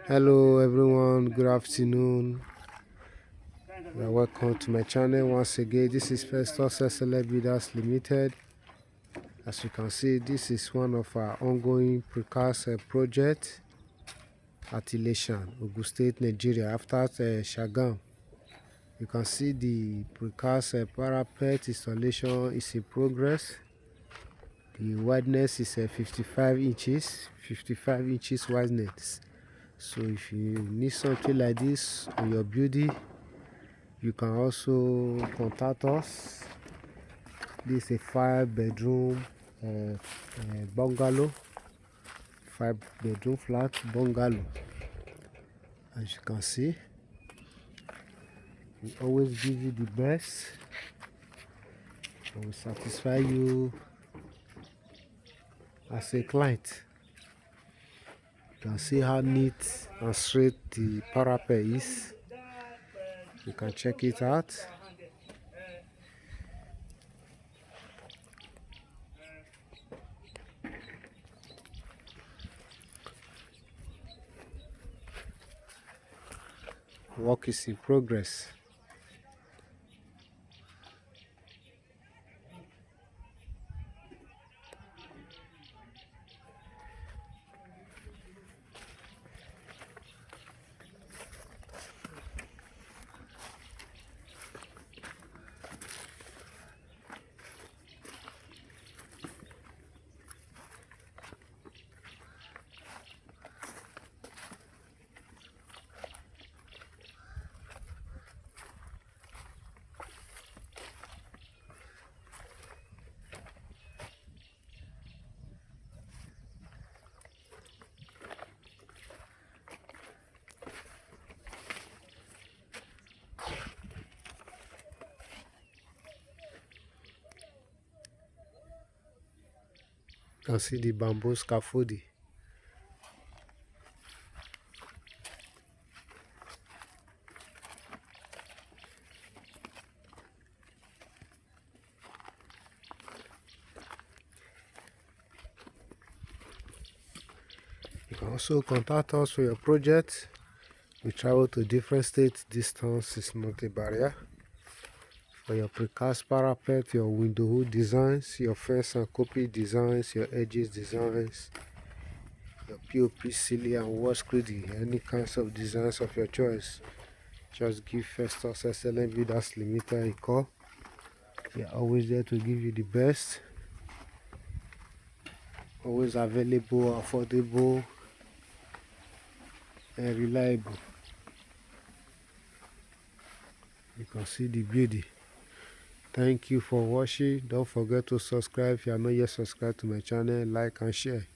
Hello everyone, good afternoon. Welcome to my channel once again. This is 5bedrooms Limited. As you can see, this is one of our ongoing precast project at Ileshan, Ogun State, Nigeria, after Shagam. You can see the precast parapet installation is in progress. The wideness is 55 inches, 55 inches wideness. So if you need something like this on your building, you can also contact us. This is a 5-bedroom bungalow, 5-bedroom flat bungalow. As you can see, we always give you the best and we satisfy you as a client. You can see how neat and straight the parapet is. You can check it out. Work is in progress. You can see the bamboo scaffolding. You can also contact us for your project. We travel to different states. Distance is not a barrier. For your precast parapet, your window hood designs, your fence and copy designs, your edges designs, your POP ceiling and wall screeding, any kinds of designs of your choice, just give Festus Excellent Builders Limited a call. We are always there to give you the best. Always available, affordable, and reliable. You can see the beauty. Thank you for watching. Don't forget to subscribe if you are not yet subscribed to my channel. Like and share.